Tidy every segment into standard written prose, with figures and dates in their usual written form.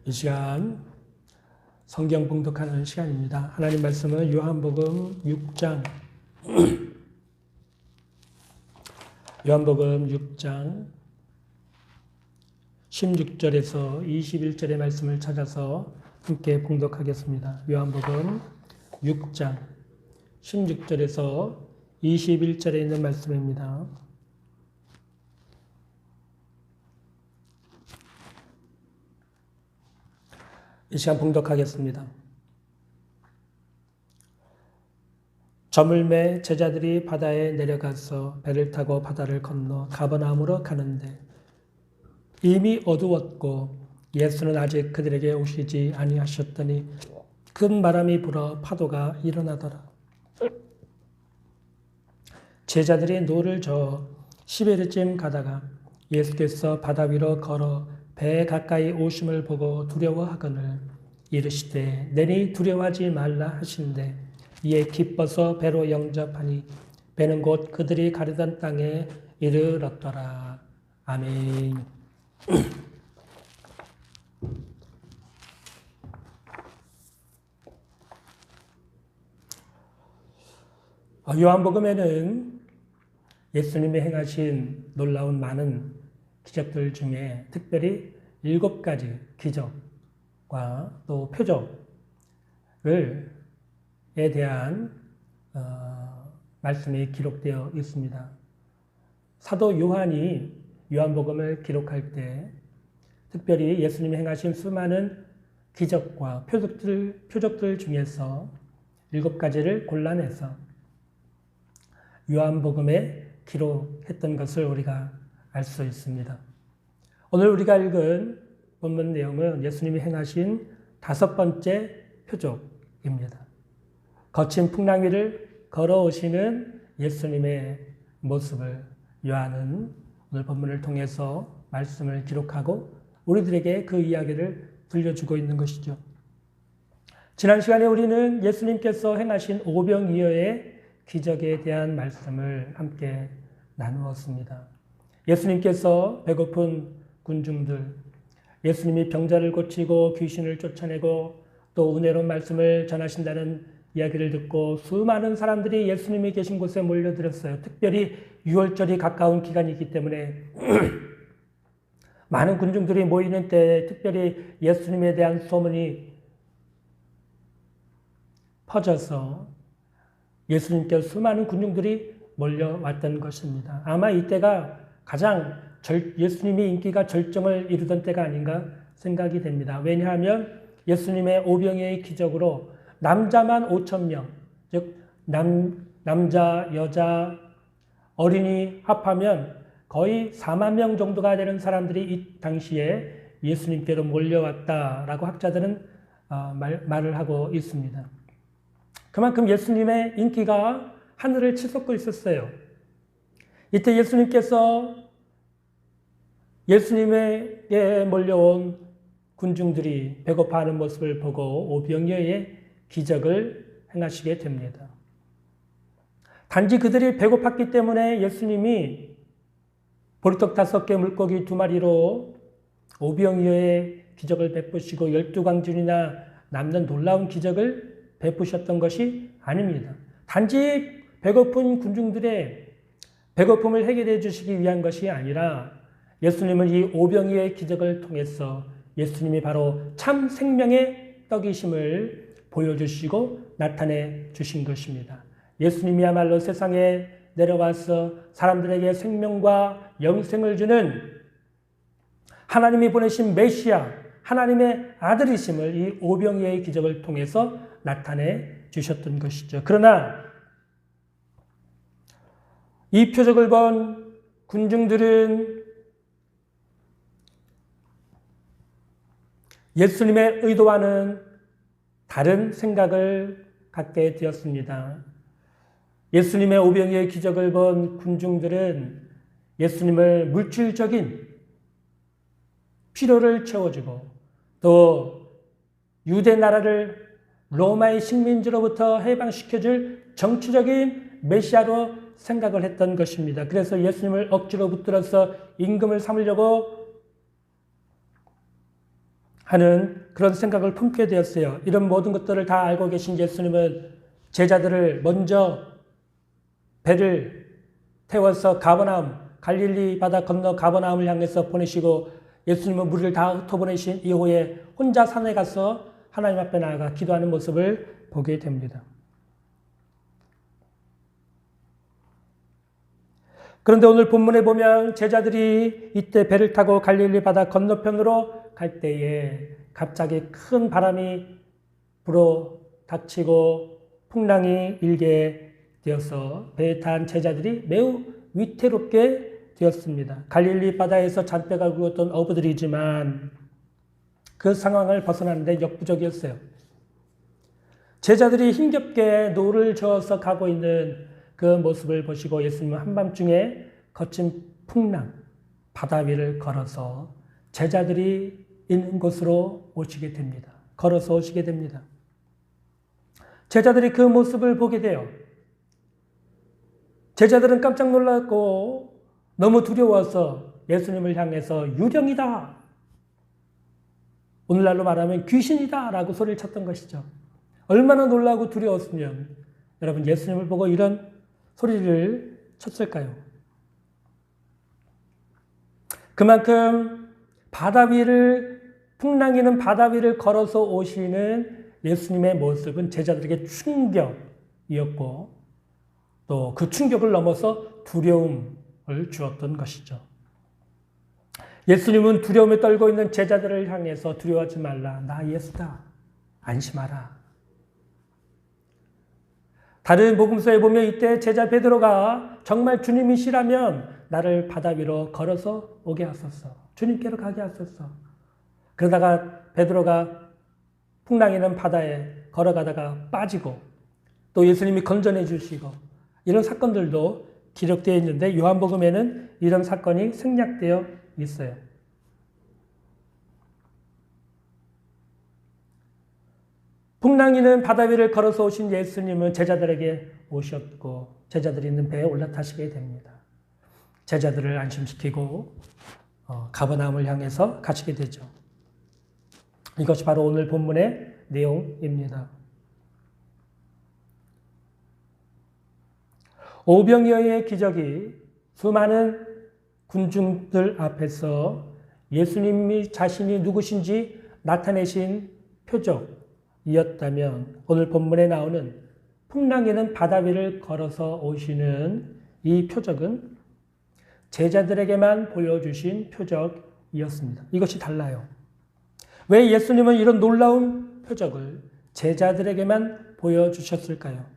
이 시간 성경 봉독하는 시간입니다. 하나님 말씀은 요한복음 6장 요한복음 6장 16절에서 21절의 말씀을 찾아서 함께 봉독하겠습니다. 요한복음 6장 16절에서 21절에 있는 말씀입니다. 이 시간 봉독하겠습니다. 저물매 제자들이 바다에 내려가서 배를 타고 바다를 건너 가버나움으로 가는데 이미 어두웠고 예수는 아직 그들에게 오시지 아니하셨더니 큰 바람이 불어 파도가 일어나더라. 제자들이 노를 저어 10여리쯤 가다가 예수께서 바다 위로 걸어 배 가까이 오심을 보고 두려워하거늘 이르시되 내니 두려워하지 말라 하신대 이에 기뻐서 배로 영접하니 배는 곧 그들이 가려던 땅에 이르렀더라. 아멘. 요한복음에는 예수님이 행하신 놀라운 많은 기적들 중에 특별히 7가지 기적과 또 표적에 대한 말씀이 기록되어 있습니다. 사도 요한이 요한복음을 기록할 때 특별히 예수님이 행하신 수많은 기적과 표적들 중에서 7가지를 골라내서 요한복음에 기록했던 것을 우리가 알 수 있습니다. 오늘 우리가 읽은 본문 내용은 예수님이 행하신 5번째 표적입니다. 거친 풍랑 위를 걸어오시는 예수님의 모습을 요한은 오늘 본문을 통해서 말씀을 기록하고 우리들에게 그 이야기를 들려주고 있는 것이죠. 지난 시간에 우리는 예수님께서 행하신 오병이어의 기적에 대한 말씀을 함께 나누었습니다. 예수님께서 배고픈 군중들, 예수님이 병자를 고치고 귀신을 쫓아내고 또 은혜로운 말씀을 전하신다는 이야기를 듣고 수많은 사람들이 예수님이 계신 곳에 몰려들었어요. 특별히 6월절이 가까운 기간이기 때문에 많은 군중들이 모이는 때 특별히 예수님에 대한 소문이 퍼져서 예수님께서 수많은 군중들이 몰려왔던 것입니다. 아마 이때가 가장 예수님의 인기가 절정을 이루던 때가 아닌가 생각이 됩니다. 왜냐하면 예수님의 오병이어의 기적으로 남자만 5,000명, 즉 남자, 여자, 어린이 합하면 거의 4만 명 정도가 되는 사람들이 이 당시에 예수님께로 몰려왔다라고 학자들은 말을 하고 있습니다. 그만큼 예수님의 인기가 하늘을 치솟고 있었어요. 이때 예수님께서 예수님에게 몰려온 군중들이 배고파하는 모습을 보고 오병이어의 기적을 행하시게 됩니다. 단지 그들이 배고팠기 때문에 예수님이 보리떡 5개 물고기 2마리로 오병이어의 기적을 베푸시고 12광준이나 남는 놀라운 기적을 베푸셨던 것이 아닙니다. 단지 배고픈 군중들의 배고픔을 해결해 주시기 위한 것이 아니라 예수님은 이 오병이어의 기적을 통해서 예수님이 바로 참 생명의 떡이심을 보여주시고 나타내 주신 것입니다. 예수님이야말로 세상에 내려와서 사람들에게 생명과 영생을 주는 하나님이 보내신 메시아, 하나님의 아들이심을 이 오병이어의 기적을 통해서 나타내 주셨던 것이죠. 그러나 이 표적을 본 군중들은 예수님의 의도와는 다른 생각을 갖게 되었습니다. 예수님의 오병이어의 기적을 본 군중들은 예수님을 물질적인 필요를 채워주고 또 유대 나라를 로마의 식민지로부터 해방시켜줄 정치적인 메시아로 생각을 했던 것입니다. 그래서 예수님을 억지로 붙들어서 임금을 삼으려고 하는 그런 생각을 품게 되었어요. 이런 모든 것들을 다 알고 계신 예수님은 제자들을 먼저 배를 태워서 가버나움, 갈릴리 바다 건너 가버나움을 향해서 보내시고 예수님은 무리를 다 흩어보내신 이후에 혼자 산에 가서 하나님 앞에 나아가 기도하는 모습을 보게 됩니다. 그런데 오늘 본문에 보면 제자들이 이때 배를 타고 갈릴리 바다 건너편으로 갈 때에 갑자기 큰 바람이 불어 닥치고 풍랑이 일게 되어서 배에 탄 제자들이 매우 위태롭게 되었습니다. 갈릴리 바다에서 잔뼈가 굵었던 어부들이지만 그 상황을 벗어나는데 역부족이었어요. 제자들이 힘겹게 노를 저어서 가고 있는 그 모습을 보시고 예수님은 한밤중에 거친 풍랑, 바다 위를 걸어서 제자들이 있는 곳으로 오시게 됩니다. 걸어서 오시게 됩니다. 제자들이 그 모습을 보게 돼요. 제자들은 깜짝 놀랐고 너무 두려워서 예수님을 향해서 유령이다. 오늘날로 말하면 귀신이다 라고 소리를 쳤던 것이죠. 얼마나 놀라고 두려웠으면 여러분 예수님을 보고 이런 소리를 쳤을까요? 그만큼 바다 위를 풍랑이는 바다 위를 걸어서 오시는 예수님의 모습은 제자들에게 충격이었고 또 그 충격을 넘어서 두려움을 주었던 것이죠. 예수님은 두려움에 떨고 있는 제자들을 향해서 두려워하지 말라. 나 예수다. 안심하라. 다른 복음서에 보면 이때 제자 베드로가 정말 주님이시라면 나를 바다 위로 걸어서 오게 하소서. 주님께로 가게 하소서. 그러다가 베드로가 풍랑이는 바다에 걸어가다가 빠지고 또 예수님이 건져내 주시고 이런 사건들도 기록되어 있는데 요한복음에는 이런 사건이 생략되어 있어요. 풍랑이는 바다 위를 걸어서 오신 예수님은 제자들에게 오셨고 제자들이 있는 배에 올라타시게 됩니다. 제자들을 안심시키고 가버나움을 향해서 가시게 되죠. 이것이 바로 오늘 본문의 내용입니다. 오병이어의 기적이 수많은 군중들 앞에서 예수님이 자신이 누구신지 나타내신 표적이었다면 오늘 본문에 나오는 풍랑에는 바다 위를 걸어서 오시는 이 표적은 제자들에게만 보여주신 표적이었습니다. 이것이 달라요. 왜 예수님은 이런 놀라운 표적을 제자들에게만 보여주셨을까요?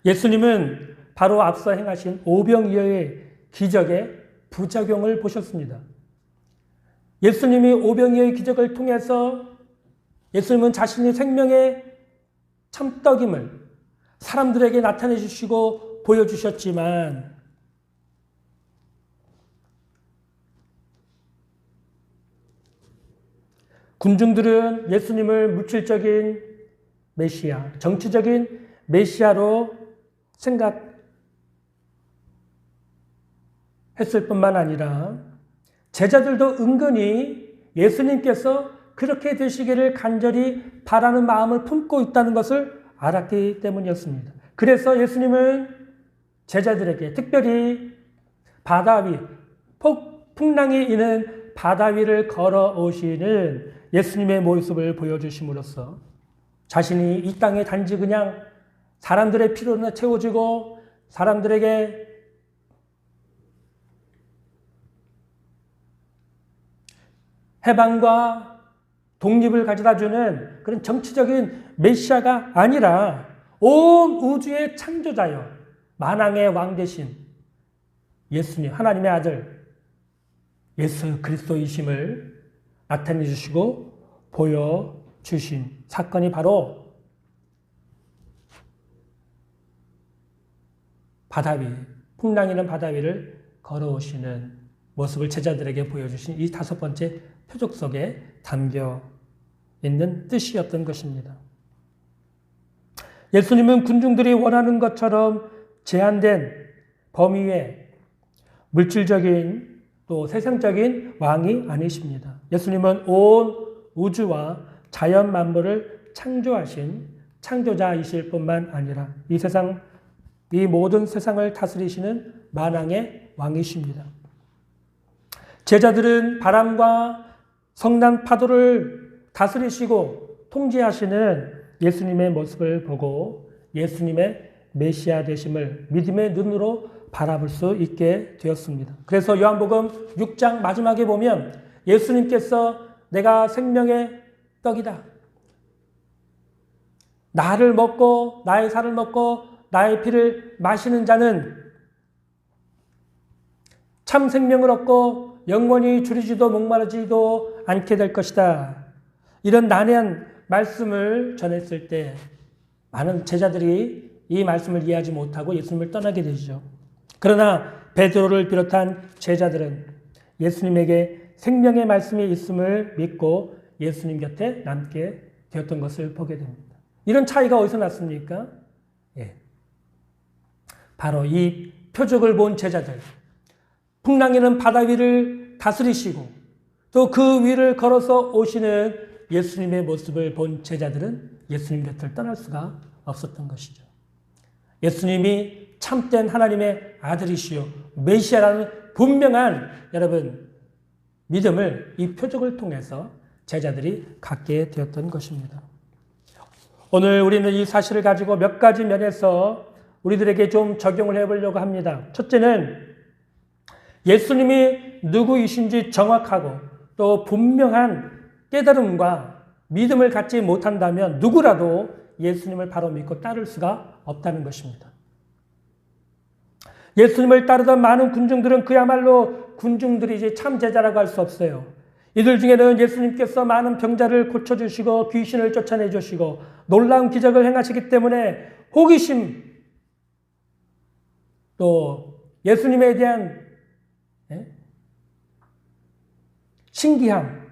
예수님은 바로 앞서 행하신 오병이어의 기적의 부작용을 보셨습니다. 예수님이 오병이어의 기적을 통해서 예수님은 자신의 생명의 참떡임을 사람들에게 나타내 주시고 보여주셨지만 군중들은 예수님을 물질적인 메시아, 정치적인 메시아로 생각했을 뿐만 아니라 제자들도 은근히 예수님께서 그렇게 되시기를 간절히 바라는 마음을 품고 있다는 것을 알았기 때문이었습니다. 그래서 예수님은 제자들에게 특별히 바다 위, 풍랑이 있는 바다 위를 걸어오시는 예수님의 모습을 보여주심으로써 자신이 이 땅에 단지 그냥 사람들의 필요나 채워주고 사람들에게 해방과 독립을 가져다주는 그런 정치적인 메시아가 아니라 온 우주의 창조자요 만왕의 왕 되신 예수님 하나님의 아들 예수 그리스도이심을 나타내 주시고 보여주신 사건이 바로 바다 위, 풍랑이는 바다 위를 걸어오시는 모습을 제자들에게 보여주신 이 다섯 번째 표적 속에 담겨 있는 뜻이었던 것입니다. 예수님은 군중들이 원하는 것처럼 제한된 범위의 물질적인 또 세상적인 왕이 아니십니다. 예수님은 온 우주와 자연 만물을 창조하신 창조자이실 뿐만 아니라 이 모든 세상을 다스리시는 만왕의 왕이십니다. 제자들은 바람과 성난 파도를 다스리시고 통제하시는 예수님의 모습을 보고 예수님의 메시아 되심을 믿음의 눈으로 바라볼 수 있게 되었습니다. 그래서 요한복음 6장 마지막에 보면 예수님께서 내가 생명의 떡이다. 나를 먹고 나의 살을 먹고 나의 피를 마시는 자는 참 생명을 얻고 영원히 줄이지도 목마르지도 않게 될 것이다. 이런 난해한 말씀을 전했을 때 많은 제자들이 이 말씀을 이해하지 못하고 예수님을 떠나게 되죠. 그러나 베드로를 비롯한 제자들은 예수님에게 생명의 말씀이 있음을 믿고 예수님 곁에 남게 되었던 것을 보게 됩니다. 이런 차이가 어디서 났습니까? 바로 이 표적을 본 제자들, 풍랑에는 바다 위를 다스리시고 또 그 위를 걸어서 오시는 예수님의 모습을 본 제자들은 예수님 곁을 떠날 수가 없었던 것이죠. 예수님이 참된 하나님의 아들이시요 메시아라는 분명한 여러분 믿음을 이 표적을 통해서 제자들이 갖게 되었던 것입니다. 오늘 우리는 이 사실을 가지고 몇 가지 면에서 우리들에게 좀 적용을 해보려고 합니다. 첫째는 예수님이 누구이신지 정확하고 또 분명한 깨달음과 믿음을 갖지 못한다면 누구라도 예수님을 바로 믿고 따를 수가 없다는 것입니다. 예수님을 따르던 많은 군중들은 그야말로 군중들이지 참 제자라고 할 수 없어요. 이들 중에는 예수님께서 많은 병자를 고쳐주시고 귀신을 쫓아내주시고 놀라운 기적을 행하시기 때문에 호기심 또 예수님에 대한 신기함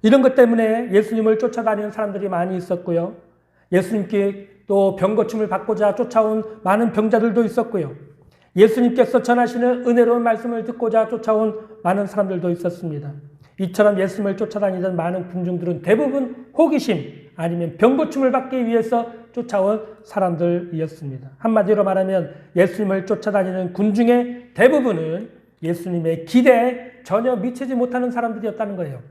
이런 것 때문에 예수님을 쫓아다니는 사람들이 많이 있었고요. 예수님께 또 병고침을 받고자 쫓아온 많은 병자들도 있었고요. 예수님께서 전하시는 은혜로운 말씀을 듣고자 쫓아온 많은 사람들도 있었습니다. 이처럼 예수님을 쫓아다니던 많은 군중들은 대부분 호기심 아니면 병고침을 받기 위해서 쫓아온 사람들이었습니다. 한마디로 말하면 예수님을 쫓아다니는 군중의 대부분은 예수님의 기대에 전혀 미치지 못하는 사람들이었다는 거예요.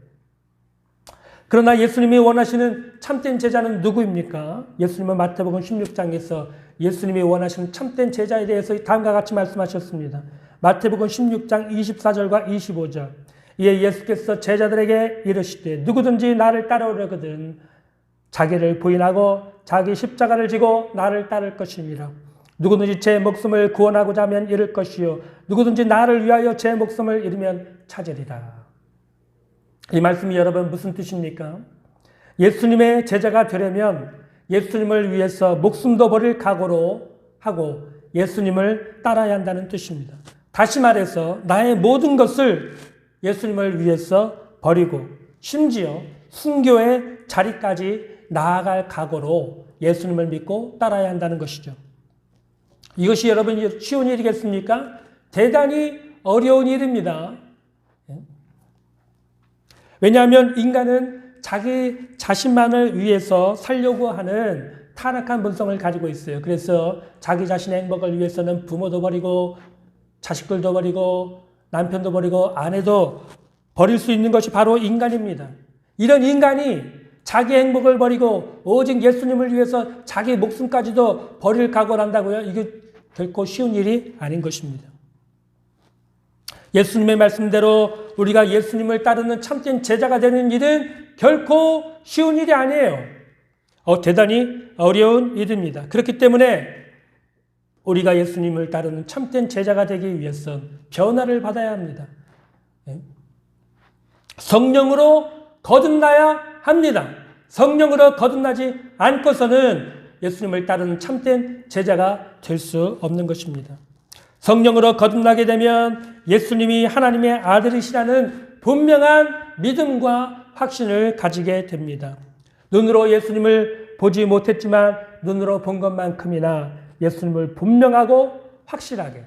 그러나 예수님이 원하시는 참된 제자는 누구입니까? 예수님은 마태복음 16장에서 예수님이 원하시는 참된 제자에 대해서 다음과 같이 말씀하셨습니다. 마태복음 16장 24절과 25절. 이에 예수께서 제자들에게 이르시되 누구든지 나를 따라오려거든 자기를 부인하고 자기 십자가를 지고 나를 따를 것입니다. 누구든지 제 목숨을 구원하고자 하면 잃을 것이요 누구든지 나를 위하여 제 목숨을 잃으면 찾으리라. 이 말씀이 여러분 무슨 뜻입니까? 예수님의 제자가 되려면 예수님을 위해서 목숨도 버릴 각오로 하고 예수님을 따라야 한다는 뜻입니다. 다시 말해서 나의 모든 것을 예수님을 위해서 버리고 심지어 순교의 자리까지 나아갈 각오로 예수님을 믿고 따라야 한다는 것이죠. 이것이 여러분 쉬운 일이겠습니까? 대단히 어려운 일입니다. 왜냐하면 인간은 자기 자신만을 위해서 살려고 하는 타락한 본성을 가지고 있어요. 그래서 자기 자신의 행복을 위해서는 부모도 버리고 자식들도 버리고 남편도 버리고 아내도 버릴 수 있는 것이 바로 인간입니다. 이런 인간이 자기 행복을 버리고 오직 예수님을 위해서 자기 목숨까지도 버릴 각오를 한다고요? 이게 결코 쉬운 일이 아닌 것입니다. 예수님의 말씀대로 우리가 예수님을 따르는 참된 제자가 되는 일은 결코 쉬운 일이 아니에요. 대단히 어려운 일입니다. 그렇기 때문에 우리가 예수님을 따르는 참된 제자가 되기 위해서는 변화를 받아야 합니다. 성령으로 거듭나야 합니다. 성령으로 거듭나지 않고서는 예수님을 따르는 참된 제자가 될 수 없는 것입니다. 성령으로 거듭나게 되면 예수님이 하나님의 아들이시라는 분명한 믿음과 확신을 가지게 됩니다. 눈으로 예수님을 보지 못했지만 눈으로 본 것만큼이나 예수님을 분명하고 확실하게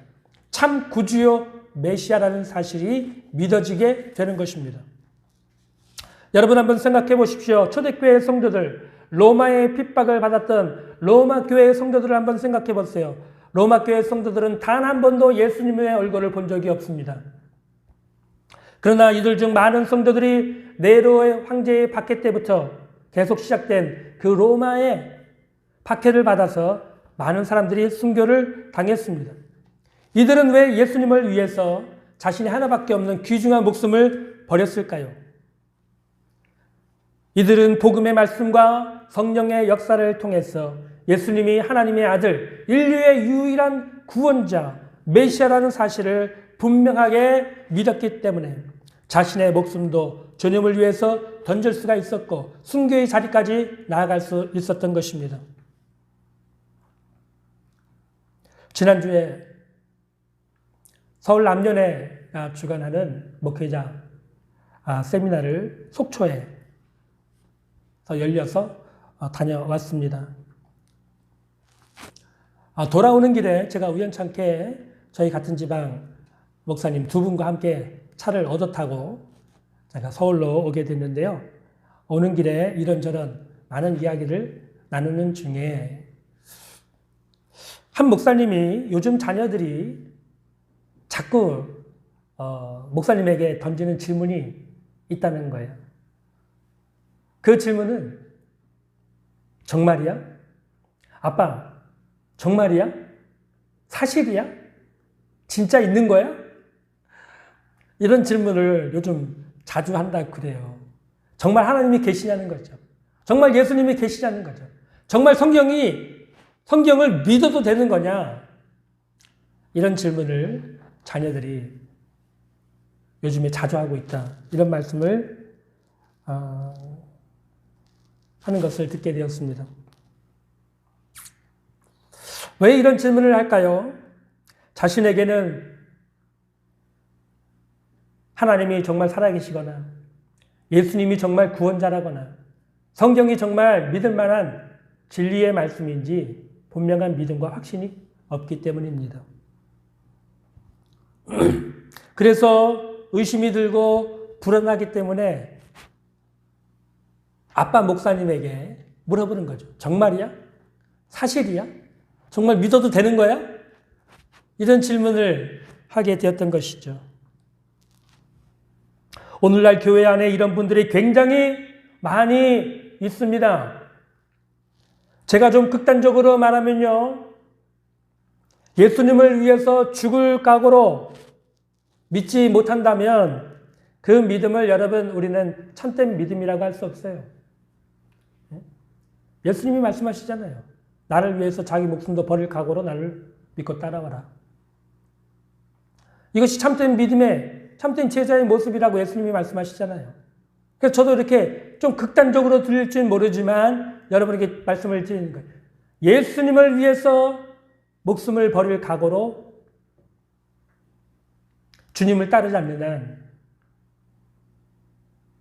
참 구주요 메시아라는 사실이 믿어지게 되는 것입니다. 여러분 한번 생각해 보십시오. 초대교회 성도들, 로마의 핍박을 받았던 로마 교회의 성도들을 한번 생각해 보세요. 로마 교회 성도들은 단 한 번도 예수님의 얼굴을 본 적이 없습니다. 그러나 이들 중 많은 성도들이 네로의 황제의 박해 때부터 계속 시작된 그 로마의 박해를 받아서 많은 사람들이 순교를 당했습니다. 이들은 왜 예수님을 위해서 자신이 하나밖에 없는 귀중한 목숨을 버렸을까요? 이들은 복음의 말씀과 성령의 역사를 통해서 예수님이 하나님의 아들, 인류의 유일한 구원자, 메시아라는 사실을 분명하게 믿었기 때문에 자신의 목숨도 주님을 위해서 던질 수가 있었고 순교의 자리까지 나아갈 수 있었던 것입니다. 지난주에 서울 남년에 주관하는 목회자 세미나를 속초에 열려서 다녀왔습니다. 돌아오는 길에 제가 우연찮게 저희 같은 지방 목사님 두 분과 함께 차를 얻어 타고 제가 서울로 오게 됐는데요. 오는 길에 이런저런 많은 이야기를 나누는 중에 한 목사님이 요즘 자녀들이 자꾸 목사님에게 던지는 질문이 있다는 거예요. 그 질문은 정말이야? 아빠, 정말이야? 사실이야? 진짜 있는 거야? 이런 질문을 요즘 자주 한다 그래요. 정말 하나님이 계시냐는 거죠. 정말 예수님이 계시냐는 거죠. 정말 성경을 믿어도 되는 거냐? 이런 질문을 자녀들이 요즘에 자주 하고 있다. 이런 말씀을 하는 것을 듣게 되었습니다. 왜 이런 질문을 할까요? 자신에게는 하나님이 정말 살아계시거나 예수님이 정말 구원자라거나 성경이 정말 믿을 만한 진리의 말씀인지 분명한 믿음과 확신이 없기 때문입니다. 그래서 의심이 들고 불안하기 때문에 아빠 목사님에게 물어보는 거죠. 정말이야? 사실이야? 정말 믿어도 되는 거야? 이런 질문을 하게 되었던 것이죠. 오늘날 교회 안에 이런 분들이 굉장히 많이 있습니다. 제가 좀 극단적으로 말하면요. 예수님을 위해서 죽을 각오로 믿지 못한다면 그 믿음을 여러분 우리는 참된 믿음이라고 할 수 없어요. 예수님이 말씀하시잖아요. 나를 위해서 자기 목숨도 버릴 각오로 나를 믿고 따라와라. 이것이 참된 믿음의 참된 제자의 모습이라고 예수님이 말씀하시잖아요. 그래서 저도 이렇게 좀 극단적으로 들릴지는 모르지만 여러분에게 말씀을 드리는 거예요. 예수님을 위해서 목숨을 버릴 각오로 주님을 따르지 않는 한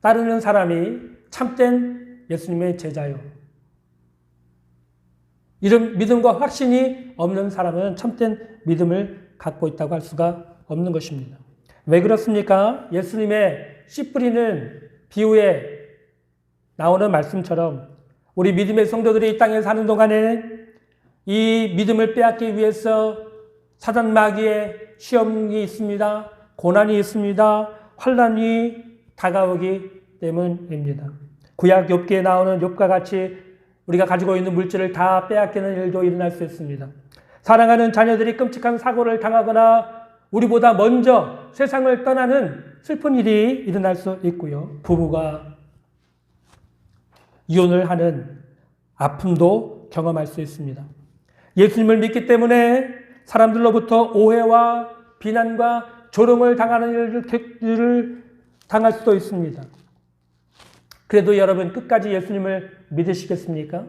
따르는 사람이 참된 예수님의 제자요. 이런 믿음과 확신이 없는 사람은 참된 믿음을 갖고 있다고 할 수가 없는 것입니다. 왜 그렇습니까? 예수님의 씨 뿌리는 비유에 나오는 말씀처럼 우리 믿음의 성도들이 이 땅에 사는 동안에 이 믿음을 빼앗기 위해서 사단 마귀의 시험이 있습니다. 고난이 있습니다. 환난이 다가오기 때문입니다. 구약 욥기에 나오는 욥과 같이 우리가 가지고 있는 물질을 다 빼앗기는 일도 일어날 수 있습니다. 사랑하는 자녀들이 끔찍한 사고를 당하거나 우리보다 먼저 세상을 떠나는 슬픈 일이 일어날 수 있고요. 부부가 이혼을 하는 아픔도 경험할 수 있습니다. 예수님을 믿기 때문에 사람들로부터 오해와 비난과 조롱을 당하는 일을 당할 수도 있습니다. 그래도 여러분 끝까지 예수님을 믿으시겠습니까?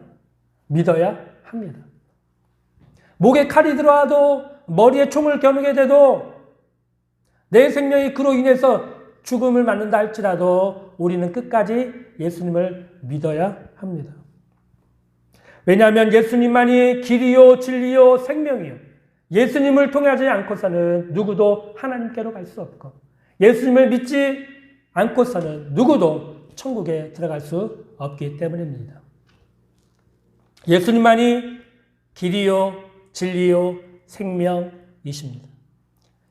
믿어야 합니다. 목에 칼이 들어와도 머리에 총을 겨누게 돼도 내 생명이 그로 인해서 죽음을 맞는다 할지라도 우리는 끝까지 예수님을 믿어야 합니다. 왜냐하면 예수님만이 길이요 진리요 생명이요 예수님을 통하지 않고서는 누구도 하나님께로 갈 수 없고, 예수님을 믿지 않고서는 누구도 천국에 들어갈 수 없기 때문입니다. 예수님만이 길이요, 진리요, 생명이십니다.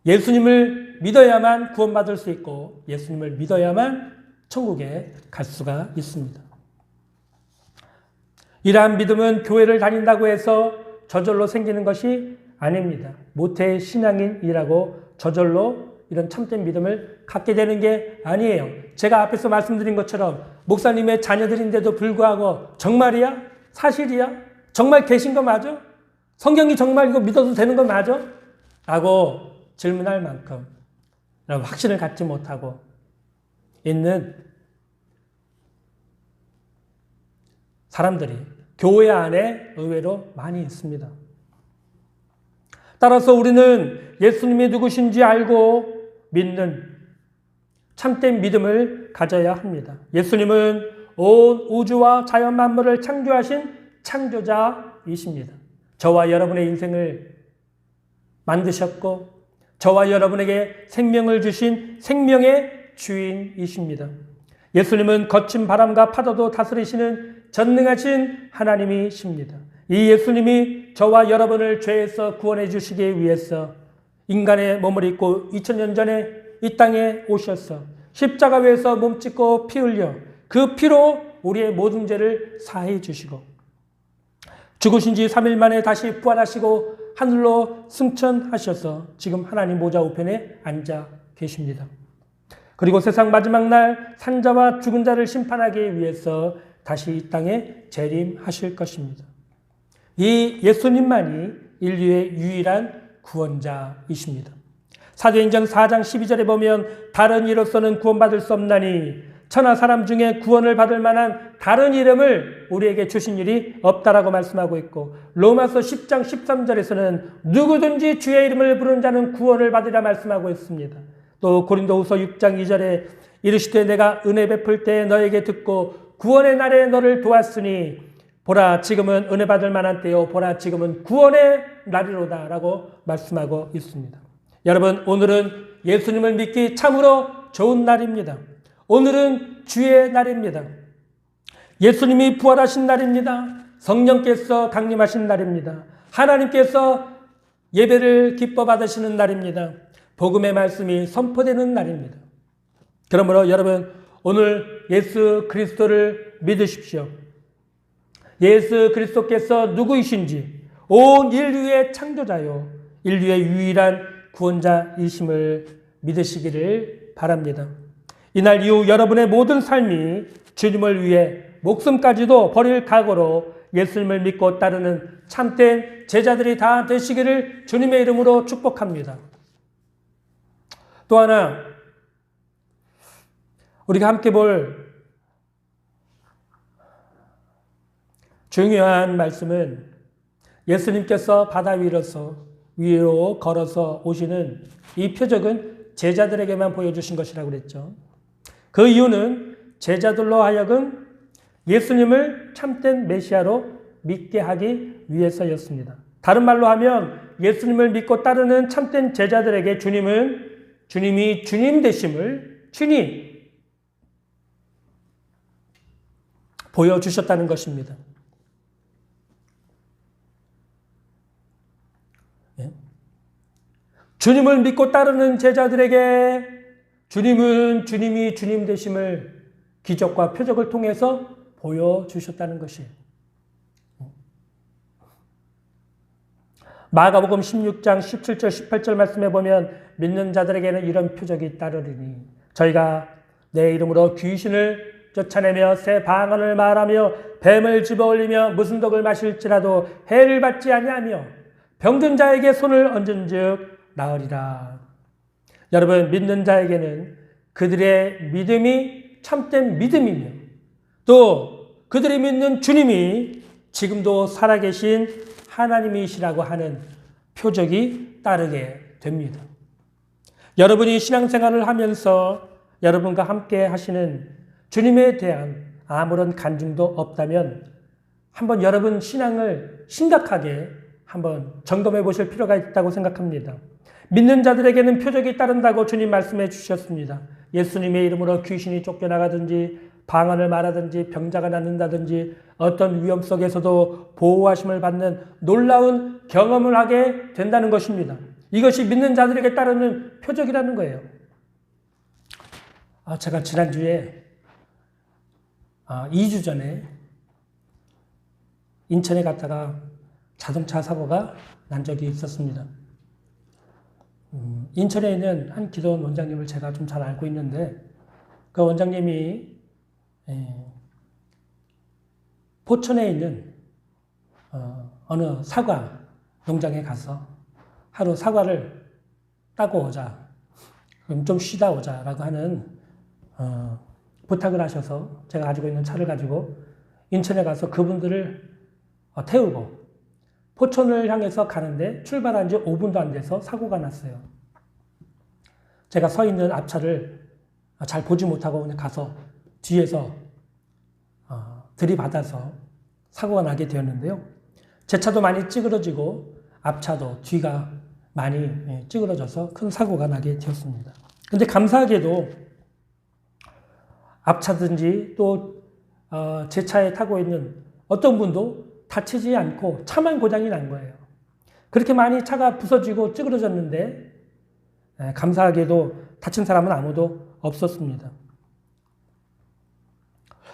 예수님을 믿어야만 구원받을 수 있고, 예수님을 믿어야만 천국에 갈 수가 있습니다. 이러한 믿음은 교회를 다닌다고 해서 저절로 생기는 것이 아닙니다. 모태 신앙인이라고 저절로 이런 참된 믿음을 갖게 되는 게 아니에요. 제가 앞에서 말씀드린 것처럼 목사님의 자녀들인데도 불구하고 정말이야? 사실이야? 정말 계신 거 맞아? 성경이 정말 이거 믿어도 되는 거 맞아? 라고 질문할 만큼 확신을 갖지 못하고 있는 사람들이 교회 안에 의외로 많이 있습니다. 따라서 우리는 예수님이 누구신지 알고 믿는 참된 믿음을 가져야 합니다. 예수님은 온 우주와 자연 만물을 창조하신 창조자이십니다. 저와 여러분의 인생을 만드셨고 저와 여러분에게 생명을 주신 생명의 주인이십니다. 예수님은 거친 바람과 파도도 다스리시는 전능하신 하나님이십니다. 이 예수님이 저와 여러분을 죄에서 구원해 주시기 위해서 인간의 몸을 입고 2000년 전에 이 땅에 오셔서 십자가 위에서 몸짓고 피 흘려 그 피로 우리의 모든 죄를 사해 주시고 죽으신 지 3일 만에 다시 부활하시고 하늘로 승천하셔서 지금 하나님 보좌 우편에 앉아 계십니다. 그리고 세상 마지막 날 산자와 죽은 자를 심판하기 위해서 다시 이 땅에 재림하실 것입니다. 이 예수님만이 인류의 유일한 구원자이십니다. 사도행전 4장 12절에 보면 다른 이로서는 구원받을 수 없나니 천하 사람 중에 구원을 받을 만한 다른 이름을 우리에게 주신 일이 없다라고 말씀하고 있고 로마서 10장 13절에서는 누구든지 주의 이름을 부르는 자는 구원을 받으리라 말씀하고 있습니다. 또 고린도후서 6장 2절에 이르시되 내가 은혜 베풀 때 너에게 듣고 구원의 날에 너를 도왔으니 보라 지금은 은혜 받을 만한 때요 보라 지금은 구원의 날이로다 라고 말씀하고 있습니다. 여러분 오늘은 예수님을 믿기 참으로 좋은 날입니다. 오늘은 주의 날입니다. 예수님이 부활하신 날입니다. 성령께서 강림하신 날입니다. 하나님께서 예배를 기뻐 받으시는 날입니다. 복음의 말씀이 선포되는 날입니다. 그러므로 여러분 오늘 예수 그리스도를 믿으십시오. 예수 그리스도께서 누구이신지 온 인류의 창조자요 인류의 유일한 구원자이심을 믿으시기를 바랍니다. 이날 이후 여러분의 모든 삶이 주님을 위해 목숨까지도 버릴 각오로 예수님을 믿고 따르는 참된 제자들이 다 되시기를 주님의 이름으로 축복합니다. 또 하나 우리가 함께 볼 중요한 말씀은 예수님께서 바다 위로 걸어서 오시는 이 표적은 제자들에게만 보여주신 것이라고 그랬죠. 그 이유는 제자들로 하여금 예수님을 참된 메시아로 믿게 하기 위해서였습니다. 다른 말로 하면 예수님을 믿고 따르는 참된 제자들에게 주님이 주님 되심을 보여주셨다는 것입니다. 주님을 믿고 따르는 제자들에게 주님이 주님 되심을 기적과 표적을 통해서 보여주셨다는 것이에요. 마가복음 16장 17절 18절 말씀에 보면 믿는 자들에게는 이런 표적이 따르리니 저희가 내 이름으로 귀신을 쫓아내며 새 방언을 말하며 뱀을 집어올리며 무슨 독을 마실지라도 해를 받지 아니하며 병든 자에게 손을 얹은즉 나으리라. 여러분 믿는 자에게는 그들의 믿음이 참된 믿음이며 또 그들이 믿는 주님이 지금도 살아계신 하나님이시라고 하는 표적이 따르게 됩니다. 여러분이 신앙생활을 하면서 여러분과 함께 하시는 주님에 대한 아무런 간증도 없다면 한번 여러분 신앙을 심각하게 한번 점검해 보실 필요가 있다고 생각합니다. 믿는 자들에게는 표적이 따른다고 주님 말씀해 주셨습니다. 예수님의 이름으로 귀신이 쫓겨나가든지 방언을 말하든지 병자가 낫는다든지 어떤 위험 속에서도 보호하심을 받는 놀라운 경험을 하게 된다는 것입니다. 이것이 믿는 자들에게 따르는 표적이라는 거예요. 제가 지난주에 2주 전에 인천에 갔다가 자동차 사고가 난 적이 있었습니다. 인천에 있는 한 기도원 원장님을 제가 좀 잘 알고 있는데 그 원장님이 포천에 있는 어느 사과 농장에 가서 하루 사과를 따고 오자, 그럼 좀 쉬다 오자라고 하는 부탁을 하셔서 제가 가지고 있는 차를 가지고 인천에 가서 그분들을 태우고 포천을 향해서 가는데 출발한 지 5분도 안 돼서 사고가 났어요. 제가 서 있는 앞차를 잘 보지 못하고 그냥 가서 뒤에서 들이받아서 사고가 나게 되었는데요. 제 차도 많이 찌그러지고 앞차도 뒤가 많이 찌그러져서 큰 사고가 나게 되었습니다. 근데 감사하게도 앞차든지 또 제 차에 타고 있는 어떤 분도 다치지 않고 차만 고장이 난 거예요. 그렇게 많이 차가 부서지고 찌그러졌는데 감사하게도 다친 사람은 아무도 없었습니다.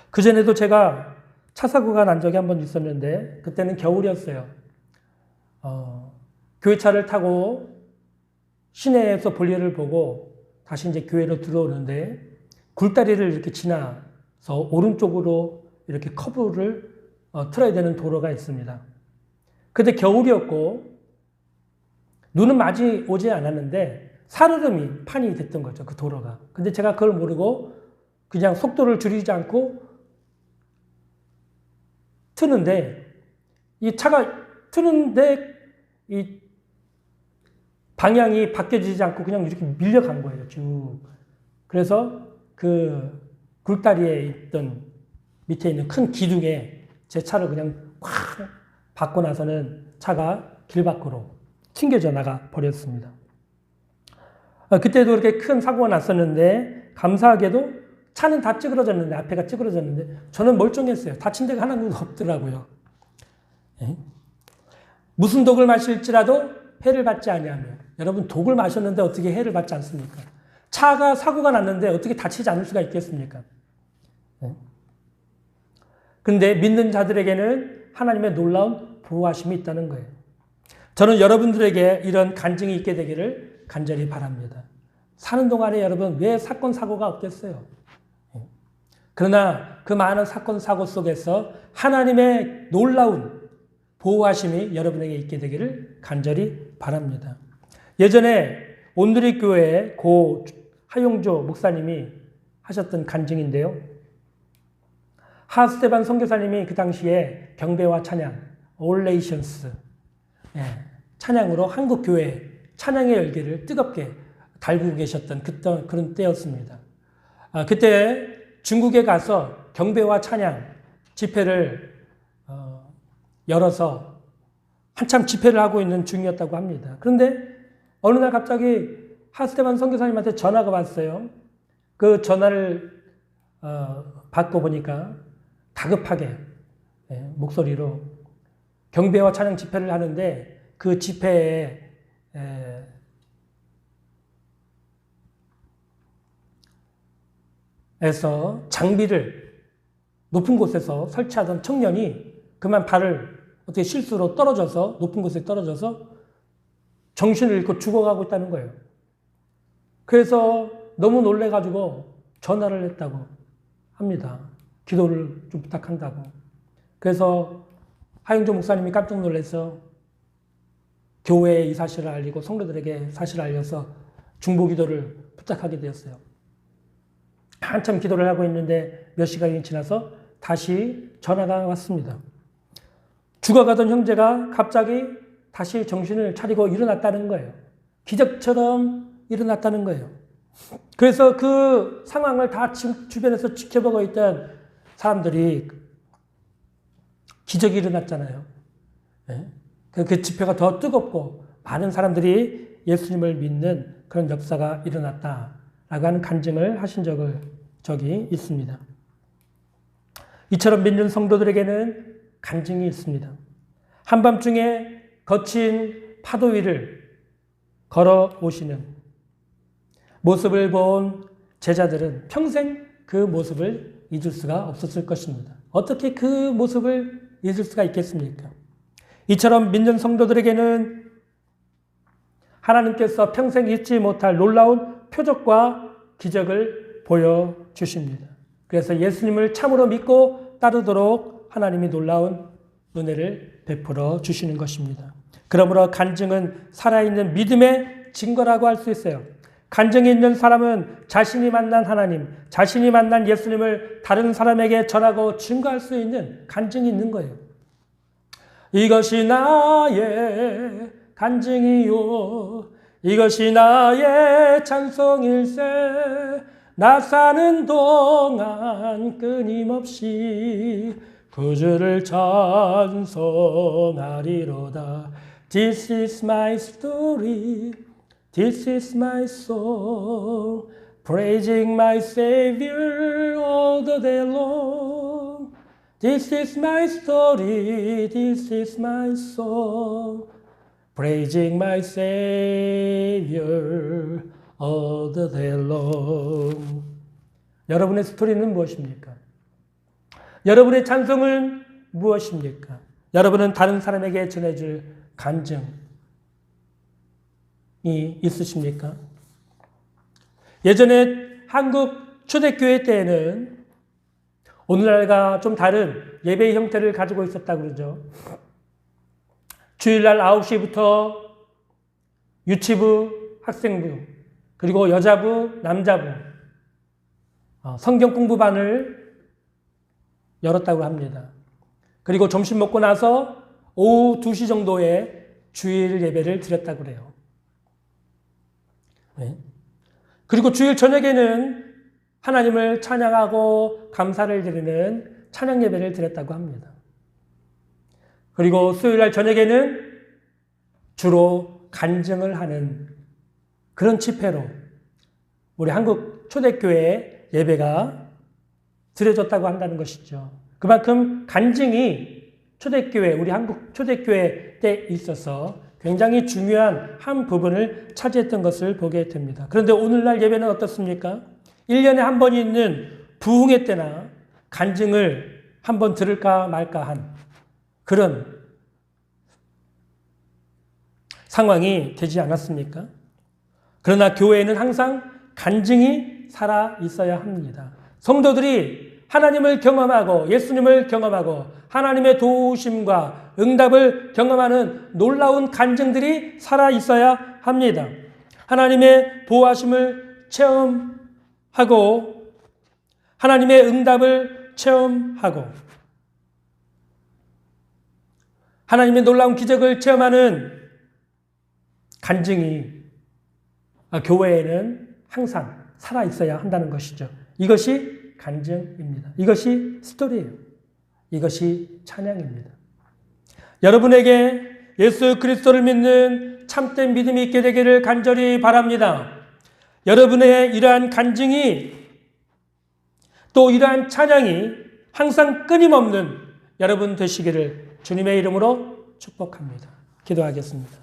그전에도 제가 차 사고가 난 적이 한 번 있었는데 그때는 겨울이었어요. 교회차를 타고 시내에서 볼일을 보고 다시 이제 교회로 들어오는데 굴다리를 이렇게 지나서 오른쪽으로 이렇게 커브를 틀어야 되는 도로가 있습니다. 그때 겨울이었고 눈은 많이 오지 않았는데 살얼음이 판이 됐던 거죠. 그 도로가. 근데 제가 그걸 모르고 그냥 속도를 줄이지 않고 트는데 이 차가 트는데 이 방향이 바뀌어지지 않고 그냥 이렇게 밀려간 거예요. 쭉. 그래서 그 굴다리에 있던 밑에 있는 큰 기둥에 제 차를 그냥 확 받고 나서는 차가 길 밖으로 튕겨져 나가 버렸습니다. 그때도 그렇게 큰 사고가 났었는데 감사하게도 차는 다 찌그러졌는데 앞에가 찌그러졌는데 저는 멀쩡했어요. 다친 데가 하나도 없더라고요. 무슨 독을 마실지라도 해를 받지 아니하며 여러분 독을 마셨는데 어떻게 해를 받지 않습니까? 차가 사고가 났는데 어떻게 다치지 않을 수가 있겠습니까? 그런데 믿는 자들에게는 하나님의 놀라운 보호하심이 있다는 거예요. 저는 여러분들에게 이런 간증이 있게 되기를 간절히 바랍니다. 사는 동안에 여러분 왜 사건 사고가 없겠어요? 그러나 그 많은 사건 사고 속에서 하나님의 놀라운 보호하심이 여러분에게 있게 되기를 간절히 바랍니다. 예전에 온누리교회 고 하용조 목사님이 하셨던 간증인데요. 하스테반 선교사님이 그 당시에 경배와 찬양, All Nations 찬양으로 한국 교회 찬양의 열기를 뜨겁게 달구고 계셨던 그런 때였습니다. 그때 중국에 가서 경배와 찬양 집회를 열어서 한참 집회를 하고 있는 중이었다고 합니다. 그런데 어느 날 갑자기 하스테반 선교사님한테 전화가 왔어요. 그 전화를 받고 보니까 다급하게 목소리로 경배와 찬양 집회를 하는데 그 집회에 에서 장비를 높은 곳에서 설치하던 청년이 그만 발을 어떻게 실수로 떨어져서 높은 곳에 떨어져서 정신을 잃고 죽어가고 있다는 거예요. 그래서 너무 놀래가지고 전화를 했다고 합니다. 기도를 좀 부탁한다고. 그래서 하용조 목사님이 깜짝 놀라서 교회에 이 사실을 알리고 성도들에게 사실을 알려서 중보기도를 부탁하게 되었어요. 한참 기도를 하고 있는데 몇 시간이 지나서 다시 전화가 왔습니다. 죽어가던 형제가 갑자기 다시 정신을 차리고 일어났다는 거예요. 기적처럼 일어났다는 거예요. 그래서 그 상황을 다 주변에서 지켜보고 있던 사람들이 기적이 일어났잖아요. 네? 그 집회가 더 뜨겁고 많은 사람들이 예수님을 믿는 그런 역사가 일어났다라고 하는 간증을 하신 적이 있습니다. 이처럼 믿는 성도들에게는 간증이 있습니다. 한밤중에 거친 파도 위를 걸어오시는 모습을 본 제자들은 평생 그 모습을 잊을 수가 없었을 것입니다. 어떻게 그 모습을 잊을 수가 있겠습니까? 이처럼 믿는 성도들에게는 하나님께서 평생 잊지 못할 놀라운 표적과 기적을 보여주십니다. 그래서 예수님을 참으로 믿고 따르도록 하나님이 놀라운 은혜를 베풀어 주시는 것입니다. 그러므로 간증은 살아있는 믿음의 증거라고 할 수 있어요. 간증이 있는 사람은 자신이 만난 하나님, 자신이 만난 예수님을 다른 사람에게 전하고 증거할 수 있는 간증이 있는 거예요. 이것이 나의 간증이요, 이것이 나의 찬송일세, 나 사는 동안 끊임없이 구주를 찬송하리로다. This is my story, this is my song, praising my Savior all the day long. This is my story, this is my song, praising my Savior all the day long. 여러분의 스토리는 무엇입니까? 여러분의 찬송은 무엇입니까? 여러분은 다른 사람에게 전해줄 간증이 있으십니까? 예전에 한국 초대교회 때에는 오늘날과 좀 다른 예배의 형태를 가지고 있었다고 그러죠. 주일날 9시부터 유치부, 학생부, 그리고 여자부, 남자부 성경 공부반을 열었다고 합니다. 그리고 점심 먹고 나서 오후 2시 정도에 주일 예배를 드렸다고 그래요. 네. 그리고 주일 저녁에는 하나님을 찬양하고 감사를 드리는 찬양 예배를 드렸다고 합니다. 그리고 수요일날 저녁에는 주로 간증을 하는 그런 집회로 우리 한국 초대교회 예배가 드려졌다고 한다는 것이죠. 그만큼 간증이 초대교회, 우리 한국 초대교회 때 있어서 굉장히 중요한 한 부분을 차지했던 것을 보게 됩니다. 그런데 오늘날 예배는 어떻습니까? 1년에 한 번 있는 부흥회 때나 간증을 한 번 들을까 말까 한 그런 상황이 되지 않았습니까? 그러나 교회에는 항상 간증이 살아 있어야 합니다. 성도들이 하나님을 경험하고 예수님을 경험하고 하나님의 도우심과 응답을 경험하는 놀라운 간증들이 살아 있어야 합니다. 하나님의 보호하심을 체험하고 하나님의 응답을 체험하고 하나님의 놀라운 기적을 체험하는 간증이 교회에는 항상 살아 있어야 한다는 것이죠. 이것이 간증입니다. 이것이 스토리예요. 이것이 찬양입니다. 여러분에게 예수 그리스도를 믿는 참된 믿음이 있게 되기를 간절히 바랍니다. 여러분의 이러한 간증이 또 이러한 찬양이 항상 끊임없는 여러분 되시기를 주님의 이름으로 축복합니다. 기도하겠습니다.